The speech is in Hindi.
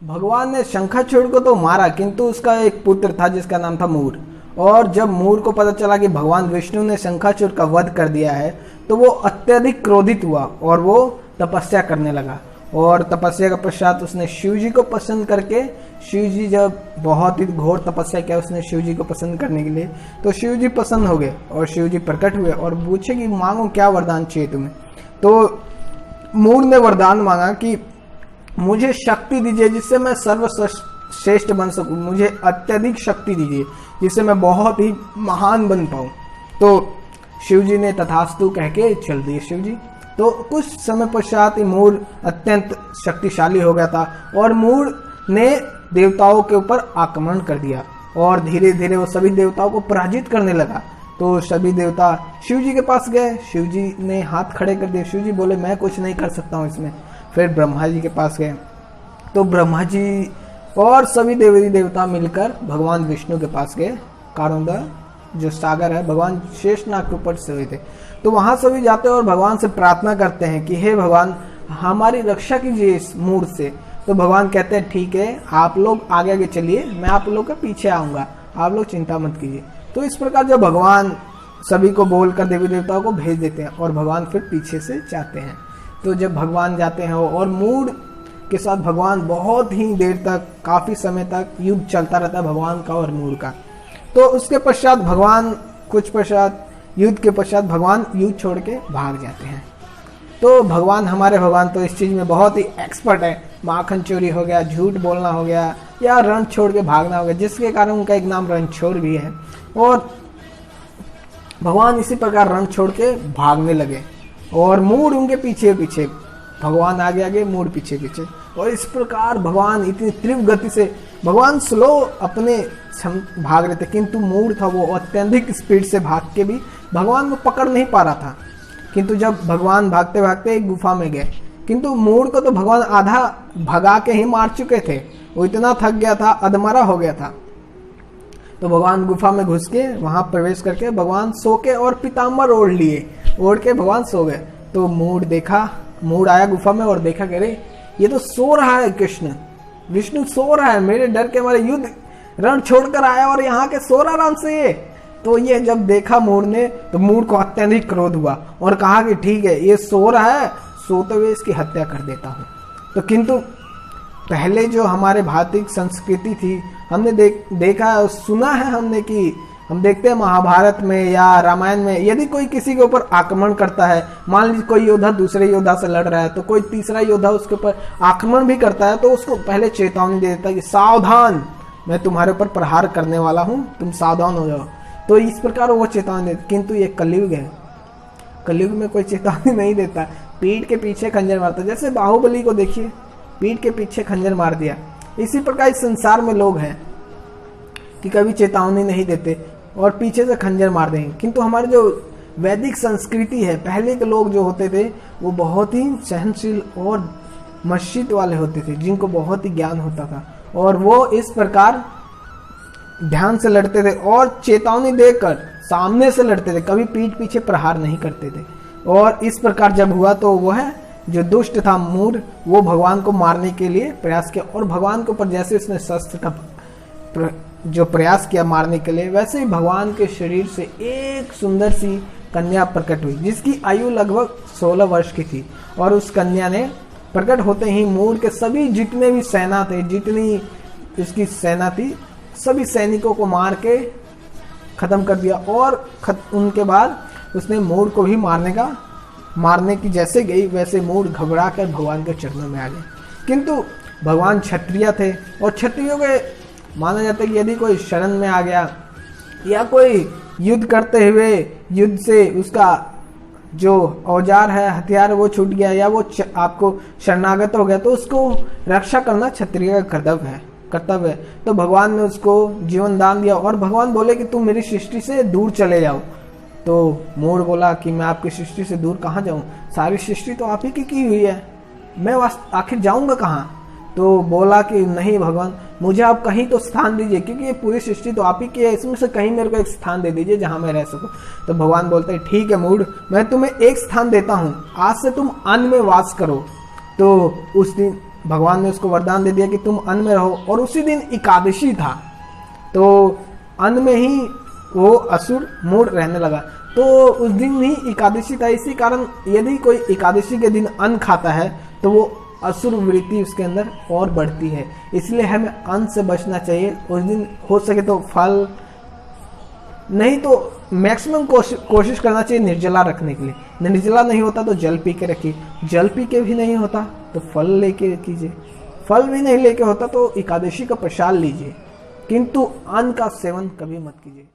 भगवान ने शंखाचूड़ को तो मारा, किंतु उसका एक पुत्र था जिसका नाम था मूर। और जब मूर को पता चला कि भगवान विष्णु ने शंखाचूड़ का वध कर दिया है तो वो अत्यधिक क्रोधित हुआ और वो तपस्या करने लगा। और तपस्या के पश्चात उसने शिव जी को पसंद करके, शिव जी जब बहुत ही घोर तपस्या किया उसने शिव जी को पसंद करने के लिए, तो शिव जी पसंद हो गए और शिव जी प्रकट हुए और पूछे कि मांगो क्या वरदान चाहिए तुम्हें। तो मूर ने वरदान मांगा कि मुझे शक्ति दीजिए जिससे मैं सर्वश्रेष्ठ बन सकूं, मुझे अत्यधिक शक्ति दीजिए जिससे मैं बहुत ही महान बन पाऊं। तो शिव जी ने तथास्तु कह के चल दिए शिव जी। तो कुछ समय पश्चात ही मूर अत्यंत शक्तिशाली हो गया था और मूर ने देवताओं के ऊपर आक्रमण कर दिया और धीरे धीरे वो सभी देवताओं को पराजित करने लगा। तो सभी देवता शिव जी के पास गए, शिव जी ने हाथ खड़े कर दिए। शिव जी बोले मैं कुछ नहीं कर सकता हूँ इसमें। फिर ब्रह्मा जी के पास गए, तो ब्रह्मा जी और सभी देवी देवता मिलकर भगवान विष्णु के पास गए। कारोंदा जो सागर है, भगवान शेषनाग के ऊपर सोए थे, तो वहां सभी जाते हैं और भगवान से प्रार्थना करते हैं कि हे भगवान हमारी रक्षा कीजिए इस मूर से। तो भगवान कहते हैं ठीक है, आप लोग आगे आगे चलिए, मैं आप लोग के पीछे आऊंगा, आप लोग चिंता मत कीजिए। तो इस प्रकार जब भगवान सभी को बोलकर देवी देवताओं को भेज देते हैं और भगवान फिर पीछे से जाते हैं। तो जब भगवान जाते हैं और मूर के साथ भगवान बहुत ही देर तक, काफी समय तक युद्ध चलता रहता है भगवान का और मूर का। तो उसके पश्चात भगवान युद्ध के पश्चात भगवान युद्ध छोड़ के भाग जाते हैं। तो भगवान, हमारे भगवान तो इस चीज में बहुत ही एक्सपर्ट है। माखन चोरी हो गया, झूठ बोलना हो गया या रण छोड़ के भागना हो गया, जिसके कारण उनका एक नाम रणछोड़ भी है। और भगवान इसी प्रकार रण छोड़ के भागने लगे और मूड उनके पीछे पीछे, भगवान आगे आगे मूड पीछे पीछे। और इस प्रकार भगवान इतनी तीव्र गति से, भगवान स्लो अपने भाग रहे थे किंतु मूड था वो अत्यधिक स्पीड से भाग के भी भगवान को पकड़ नहीं पा रहा था। किंतु जब भगवान भागते भागते एक गुफा में गए, किंतु मूड को तो भगवान आधा भगा के ही मार चुके थे, वो इतना थक गया था, अधमरा हो गया था। तो भगवान गुफा में घुस के वहां प्रवेश करके भगवान सो के और पीताम्बर ओढ़ लिए, ओढ़ के भगवान सो गए। तो मूड आया गुफा में और देखा कि अरे ये तो सो रहा है, कृष्ण विष्णु सो रहा है, मेरे डर के हमारे युद्ध रण छोड़कर आया और यहाँ के सो रहा आराम से ये। तो ये जब देखा मूड ने, तो मूड को अत्यधिक क्रोध हुआ और कहा कि ठीक है ये सो रहा है, सोते हुए इसकी हत्या कर देता हूँ। तो किंतु पहले जो हमारे भारतीय संस्कृति थी, हमने देखा और सुना है हमने कि हम देखते हैं महाभारत में या रामायण में, यदि कोई किसी के ऊपर आक्रमण करता है, मान लीजिए कोई योद्धा दूसरे योद्धा से लड़ रहा है, तो कोई तीसरा योद्धा उसके ऊपर आक्रमण भी करता है, तो उसको पहले चेतावनी दे देता है कि सावधान, मैं तुम्हारे ऊपर प्रहार करने वाला हूं, तुम सावधान हो जाओ। तो इस प्रकार वो चेतावनी देते। किंतु ये कलयुग है, कलयुग में कोई चेतावनी नहीं देता, पीठ के पीछे खंजर मारता। जैसे बाहुबली को देखिए, पीठ के पीछे खंजर मार दिया। इसी प्रकार इस संसार में लोग हैं कि कभी चेतावनी नहीं देते और पीछे से खंजर मार देंगे। किंतु हमारे जो वैदिक संस्कृति है, पहले के लोग जो होते थे वो बहुत ही सहनशील और मस्जिद वाले होते थे, जिनको बहुत ही ज्ञान होता था और वो इस प्रकार ध्यान से लड़ते थे और चेतावनी देकर सामने से लड़ते थे, कभी पीठ पीछे प्रहार नहीं करते थे। और इस प्रकार जब हुआ तो वो है जो दुष्ट था मूड, वो भगवान को मारने के लिए प्रयास किया और भगवान के ऊपर जैसे उसने शस्त्र का जो प्रयास किया मारने के लिए, वैसे ही भगवान के शरीर से एक सुंदर सी कन्या प्रकट हुई जिसकी आयु लगभग 16 वर्ष की थी। और उस कन्या ने प्रकट होते ही मूड के सभी जितने भी सेना थे, जितनी उसकी सेना थी, सभी सैनिकों को मार के खत्म कर दिया। और उनके बाद उसने मूड को भी मारने की जैसे गई, वैसे मूड घबरा कर भगवान के चरणों में आ गए। किंतु भगवान क्षत्रिय थे और क्षत्रियों के माना जाता है कि यदि कोई शरण में आ गया या कोई युद्ध करते हुए युद्ध से उसका जो औजार है, हथियार वो छूट गया या वो आपको शरणागत हो गया, तो उसको रक्षा करना क्षत्रिय का कर्तव्य है। तो भगवान ने उसको जीवन दान दिया और भगवान बोले कि तुम मेरी सृष्टि से दूर चले जाओ। तो मोर बोला कि मैं आपकी सृष्टि से दूर कहाँ जाऊं, सारी सृष्टि तो आप ही की हुई है, मैं आखिर जाऊंगा कहाँ। तो बोला कि नहीं भगवान, मुझे आप कहीं तो स्थान दीजिए, क्योंकि ये पूरी सृष्टि तो आप ही की है, इसमें से कहीं मेरे को एक स्थान दे दीजिए जहां मैं रह सकूं। तो भगवान बोलते हैं ठीक है मूड, मैं तुम्हें एक स्थान देता हूं, आज से तुम अन्न में वास करो। तो उस दिन भगवान ने उसको वरदान दे दिया कि तुम अन्न में रहो, और उसी दिन एकादशी था, तो अन्न में ही वो असुर मूढ़ रहने लगा। तो उस दिन ही एकादशी था, इसी कारण यदि कोई एकादशी के दिन अन्न खाता है तो वो असुर वृत्ति उसके अंदर और बढ़ती है। इसलिए हमें अन्न से बचना चाहिए। उस दिन हो सके तो फल, नहीं तो मैक्सिमम कोशिश करना चाहिए निर्जला रखने के लिए। निर्जला नहीं होता तो जल पी के रखिए, जल पी के भी नहीं होता तो फल लेके कीजिए, फल भी नहीं लेके होता तो एकादशी का प्रसाद लीजिए, किंतु अन्न का सेवन कभी मत कीजिए।